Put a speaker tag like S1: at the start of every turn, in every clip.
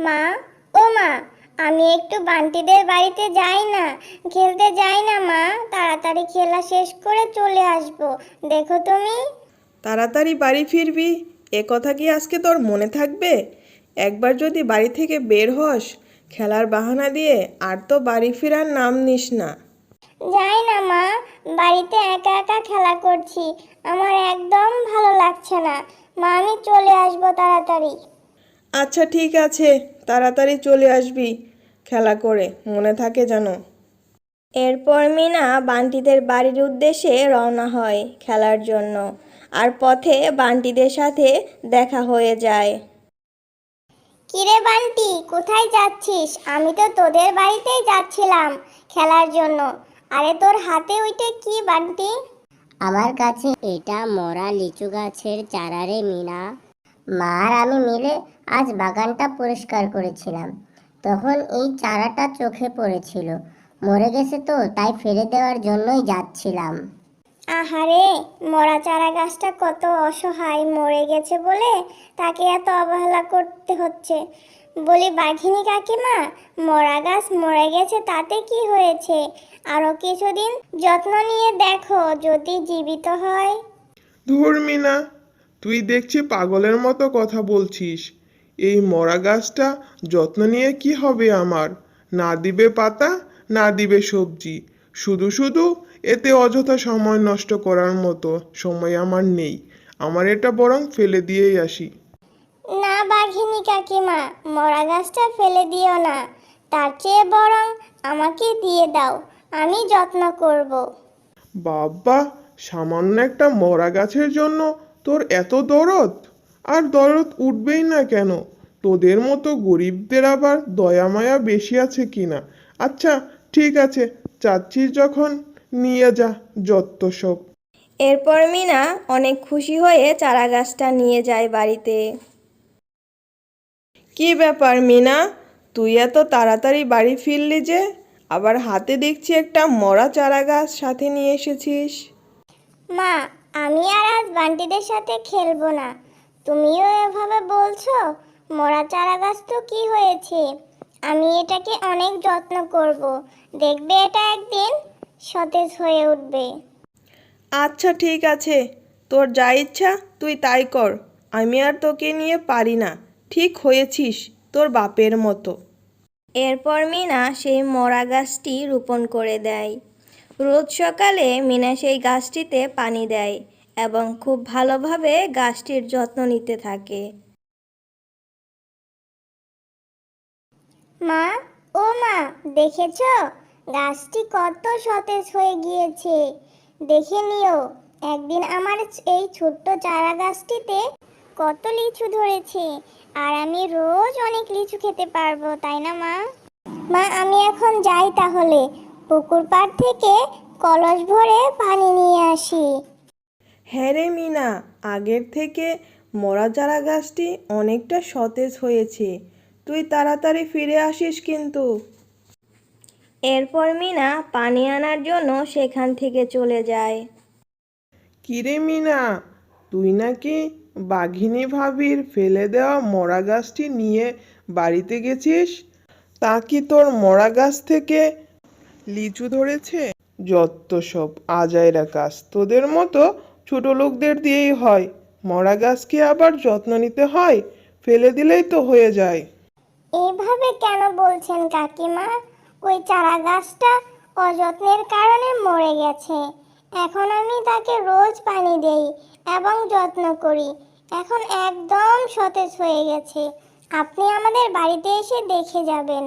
S1: মা, ও মা, আমি একটু বান্টিদের বাড়িতে যাই না, খেলতে যাই না মা। তাড়াতাড়ি খেলা শেষ করে চলে আসবো, দেখো তুমি।
S2: তাড়াতাড়ি বাড়ি ফিরবি, এ কথা কি আজকে তোর মনে থাকবে? একবার যদি বাড়ি থেকে বের হস খেলার বাহানা দিয়ে, আর তো বাড়ি ফেরার নাম নিস না।
S1: যাই না মা, বাড়িতে একা একা খেলা করছি, আমার একদম ভালো লাগছে না। মা, আমি চলে আসবো তাড়াতাড়ি।
S2: আচ্ছা ঠিক আছে, তাড়াতাড়ি চলে আসবি, খেলা করে মনে থাকে যেন। এরপর মিনা বান্টিদের বাড়ির উদ্দেশ্যে রওনা হয় খেলার জন্য। আর পথে বান্টিদের সাথে দেখা হয়ে যায়।
S1: কিরে বান্টি, কোথায় যাচ্ছিস? আমি তো তোদের বাড়িতেই যাচ্ছিলাম খেলার জন্য। আরে তোর হাতে ওইটা কি বান্টি?
S3: আমার কাছে এটা মরা লিচু গাছের চারা রে মিনা। মা আর আমি মিলে আজ বাগানটা পরিষ্কার করেছিলাম, তখন এই চারাটা চোখে পড়েছিল। মরে গেছে তো, তাই ফেলে দেওয়ার জন্যই যাচ্ছিলাম।
S1: আহারে, মরা চারা গাছটা কত অসহায়, মরে গেছে বলে তাকে এত অবহেলা করতে হচ্ছে। বলি বাঘিনী কাকিমা, মরা গাছ মরে গেছে তাতে কি হয়েছে? আরো কিছুদিন যত্ন নিয়ে দেখো, যদি জীবিত হয়।
S4: ধুর মিনা, তুই দেখছি পাগলের মতো কথা বলছিস। এই মরা গাছটা যত্ন নিয়ে কি হবে আমার? না দিবে পাতা, না দিবে সবজি। শুধু শুধু এতে অযথা সময় নষ্ট করার মতো সময় আমার নেই। আমার এটা বরং ফেলে দিয়েই আসি।
S1: না বাঘিনী কাকিমা, মরা গাছটা ফেলে দিও না, তার চেয়ে বরং আমাকে দিয়ে দাও, আমি যত্ন করব।
S4: বাবা, সামান্য একটা মরা গাছের জন্য তোর এত দরদ? আর দরদ উঠবেই না কেন? তোদের মতো গরিবদের আবার দয়া মায়া বেশি আছে কিনা? আচ্ছা ঠিক আছে, চাচ্ছিস যখন নিয়ে যা, যত সব।
S2: এরপর মিনা অনেক খুশি হয়ে চারা গাছটা নিয়ে যায় বাড়িতে। কি ব্যাপার মিনা, তুই এত তাড়াতাড়ি বাড়ি ফিরলি যে? আবার হাতে দেখছি একটা মরা চারা গাছ সাথে নিয়ে এসেছিস।
S1: মা, আমি আর আজ বান্টিদের সাথে খেলবো না। তুমিও এভাবে বলছো? মরা চারা গাছ তো কি হয়েছে, আমি এটাকে অনেক যত্ন করব, দেখবে এটা একদিন সতেজ হয়ে উঠবে।
S2: আচ্ছা ঠিক আছে, তোর যা ইচ্ছা তুই তাই কর, আমি আর তোকে নিয়ে পারি না। ঠিক হয়েছিস তোর বাপের মতো। এরপর মিনা সেই মরা গাছটি রোপণ করে দেয়। রোজ সকালে মিনা সেই গাছটিতে পানি দেয় এবং খুব ভালোভাবে গাছটির যত্ন নিতে থাকে।
S1: মা, ও মা, দেখেছো গাছটি কত সতেজ হয়ে গিয়েছে? দেখে নিও, একদিন আমার এই ছোট্ট চারা গাছটিতে কত লিচু ধরেছে, আর আমি রোজ অনেক লিচু খেতে পারবো, তাই না মা? মা, আমি এখন যাই তাহলে, পুকুর পাড় থেকে কলস ভরে পানি নিয়ে আসি।
S2: হ্যাঁ রে মিনা, আগের থেকে মরা চারা গাছটি অনেকটা সতেজ হয়েছে, তুই তাড়াতাড়ি ফিরে আসিস কিন্তু। এরপর মিনা পানি আনার জন্য সেখান থেকে চলে যায়।
S4: কিরে মিনা, তুই নাকি বাঘিনী ভাবির ফেলে দেওয়া মরা গাছটি নিয়ে বাড়িতে গেছিস? তা কি তোর মরা গাছ থেকে লিচু ধরেছে? যত সব আজাইরা কাজ, তোদের মতো ছোট লোকদের দিয়েই হয়। মরা গাছকে আবার যত্ন নিতে হয়, ফেলে দিলেই তো হয়ে যায়।
S1: এইভাবে কেন বলছেন কাকিমা? ওই চারা গাছটা অযত্নের কারণে মরে গেছে। এখন আমি তাকে রোজ পানি দেই এবং যত্ন করি, এখন একদম সতেজ হয়ে গেছে। আপনি আমাদের বাড়িতে এসে দেখে যাবেন।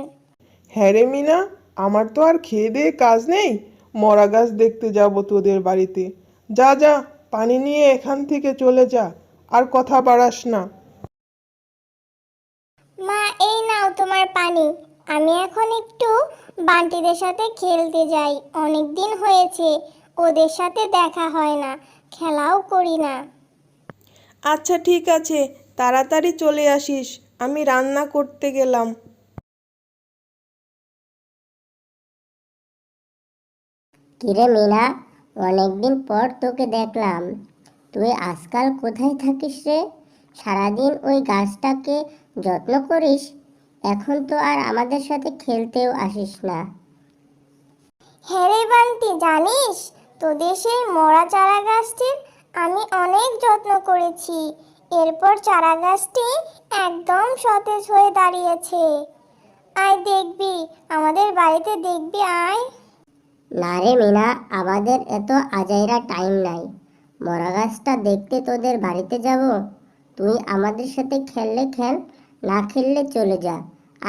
S4: হ্যাঁ রে মিনা, আমার তো আর খেয়ে দেয়ে কাজ নেই, মরা গাছ দেখতে যাব তোদের বাড়িতে। যা যা, পানি নিয়ে এখান থেকে চলে যা, আর কথা বাড়াস না।
S1: মা, এই নাও তোমার পানি। আমি এখন একটু বান্টিদের সাথে খেলতে যাই, অনেক দিন হয়েছে ওদের সাথে দেখা হয় না, খেলাও করি না।
S2: আচ্ছা ঠিক আছে, তাড়াতাড়ি চলে আসিস, আমি রান্না করতে গেলাম।
S3: কিরে মিনা, অনেকদিন পর তোকে দেখলাম। তুই আজকাল কোথায় থাকিস রে? সারাদিন ওই গাছটাকে যত্ন করিস, এখন তো আর আমাদের সাথে খেলতেও আসিস না।
S1: হ্যাঁ রে বান্টি, জানিস তোদের সেই মরা চারা গাছটির আমি অনেক যত্ন করেছি। এরপর চারা গাছটি একদম সতেজ হয়ে দাঁড়িয়েছে। আয় দেখবি, আমাদের বাড়িতে দেখবি, আয়।
S3: না রে মিনা, আমাদের এত আজাইরা টাইম নাই। মরা গাছটা দেখতে তোদের বাড়িতে যাব? তুই আমাদের সাথে খেললে খেল, না খেললে চলে যা।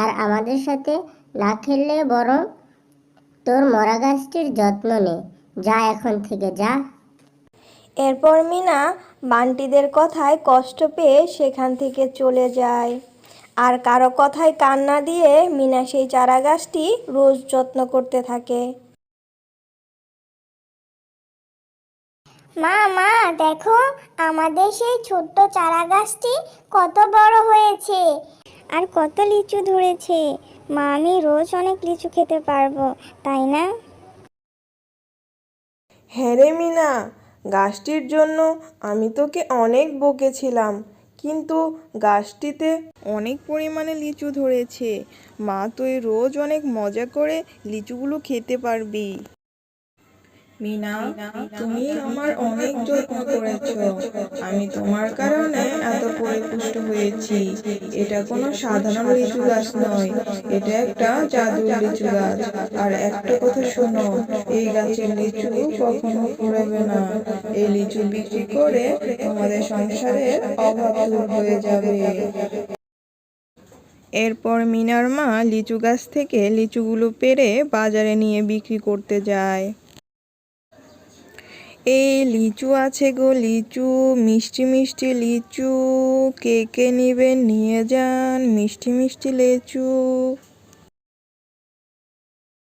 S3: আর আমাদের সাথে না খেললে বরং তোর মরা গাছটির যত্ন নে। যা এখন থেকে, যা।
S2: এরপর মিনা বান্টিদের কথায় কষ্ট পেয়ে সেখান থেকে চলে যায়। আর কারো কথায় কান না দিয়ে মিনা সেই চারা গাছটি রোজ যত্ন করতে থাকে।
S1: মা মা, দেখো আমাদের সেই ছোট্ট চারা গাছটি কত বড় হয়েছে আর কত লিচু ধরেছে। মা, আমি রোজ অনেক লিচু খেতে পারবো, তাই না?
S2: হ্যাঁ রে মিনা, গাছটির জন্য আমি তোকে অনেক বকেছিলাম, কিন্তু গাছটিতে অনেক পরিমাণে লিচু ধরেছে। মা, তুই রোজ অনেক মজা করে লিচুগুলো খেতে পারবি। মিনা, তুমি আমার অনেক যত্ন করেছো। আমি তোমার কারণে এত পরিপুষ্ট হয়েছি। এটা কোনো সাধারণ লিচু গাছ নয়, এটা একটা জাদুর লিচু গাছ। আর একটা কথা শোনো, এই গাছের লিচু কখনো ফুরাবে না। এই লিচু বিক্রি করে তোমাদের সংসারের অভাব দূর হয়ে যাবে। এরপর মিনার মা লিচু গাছ থেকে লিচুগুলো পেড়ে বাজারে নিয়ে বিক্রি করতে যায়। এই লিচু আছে গো লিচু, মিষ্টি মিষ্টি লিচু, কে কে নিবেন নিয়ে যান মিষ্টি মিষ্টি লিচু।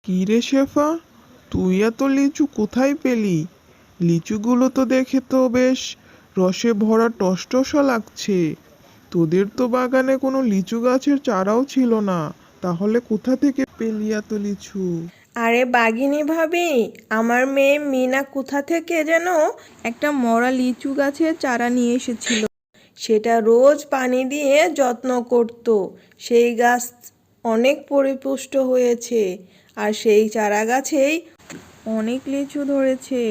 S4: কি রে শেফা, তুই এত লিচু কোথায় পেলি? লিচুগুলো তো দেখে তো বেশ রসে ভরা টসটসা লাগছে। তোদের তো বাগানে কোনো লিচু গাছের চারাও ছিল না, তাহলে কোথা থেকে পেলি এত লিচু?
S2: আরে বাঘিনী ভাবি, আমার মেয়ে মিনা কোথা থেকে যেন একটা মরা লিচু গাছের চারা নিয়ে এসেছিল। সেটা রোজ পানি দিয়ে যত্ন করত। সেই গাছ অনেক পরিপুষ্ট হয়েছে, আর সেই চারা গাছেই অনেক লিচু ধরেছে।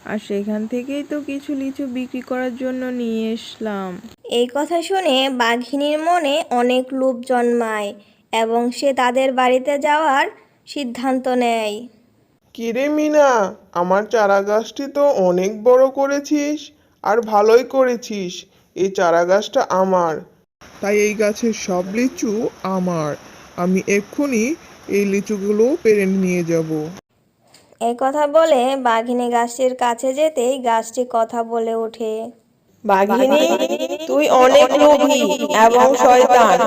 S2: আর সেখান থেকেই তো কিছু লিচু বিক্রি করার জন্য নিয়ে এসলাম। এই কথা শুনে বাঘিনীর মনে অনেক লোভ জন্মায় এবং সে তাদের বাড়িতে যাওয়ার সিদ্ধান্ত নেয়।
S4: কিরে মিনা, আমার চারা গাছটি তো অনেক বড় করেছিস, আর ভালোই করেছিস। এই চারা গাছটা আমার, তাই এই গাছের সব লিচু আমার। আমি এক্ষুনি এই লিচুগুলো পেড়ে নিয়ে যাব।
S2: এই কথা বলে বাঘিনী গাছটির কাছে যেতেই গাছটি কথা বলে ওঠে। বাঘিনী, তুই অনেক লোভী এবং শয়তান।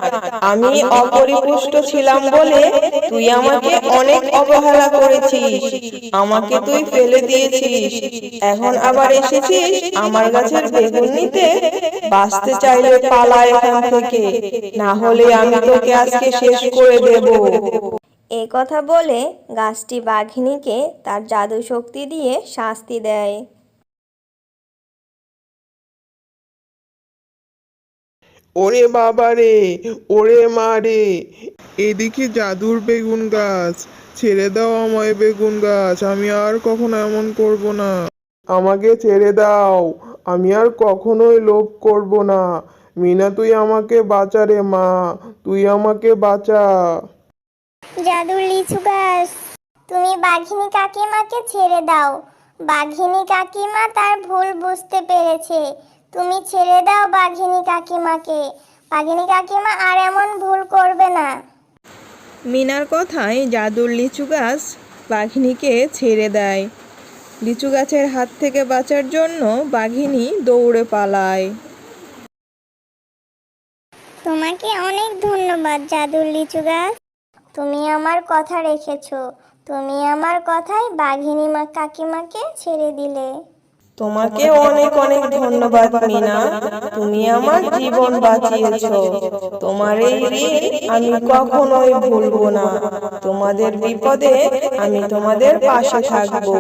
S2: আমি অপরিপুষ্ট ছিলাম বলে তুই আমাকে অনেক অবহেলা করেছিস। আমাকে তুই ফেলে দিয়েছিস, এখন আবার এসেছিস আমার গাছের বেগুন নিতে। বাঁচতে চাইলে পালা এখান থেকে, না হলে আমি তোকে আজকে শেষ করে দেব। এই কথা বলে গাছটি বাঘিনীকে তার জাদু শক্তি দিয়ে শাস্তি দেয়।
S4: ওরে বাবা রে, ওরে মা রে, এদিকে জাদুর বেগুন গাছ, ছেড়ে দাও আমায় বেগুন গাছ, আমি আর কখনো এমন করব না। আমাকে ছেড়ে দাও, আমি আর কখনোই লোভ করব না। মিনা, তুই আমাকে বাঁচা রে মা, তুই আমাকে বাঁচা।
S1: জাদুর লিচু গাছ, তুমি বাঘিনী কাকিমাকে ছেড়ে দাও। বাঘিনী কাকিমা তার ভুল বুঝতে পেরেছে। তুমি ছেড়ে দাও বাঘিনী কাকিমাকে। বাঘিনী কাকিমা আর এমন ভুল করবে না।
S2: মিনার কথায় জাদুর লিচু গাছ বাঘিনীকে ছেড়ে দেয়। লিচু গাছের হাত থেকে বাঁচার জন্য বাঘিনী দৌড়ে পালায়।
S1: তোমাকে অনেক ধন্যবাদ জাদুর লিচু গাছ, তুমি আমার কথা রেখেছো। তুমি আমার কথায় বাঘিনী কাকিমাকে ছেড়ে দিলে।
S2: তোমাকে অনেক অনেক ধন্যবাদ মিনা, তুমি আমার জীবন বাঁচিয়েছো। তোমার এই ঋণ আমি কখনোই ভুলবো না। তোমাদের বিপদে আমি তোমাদের পাশে থাকবো।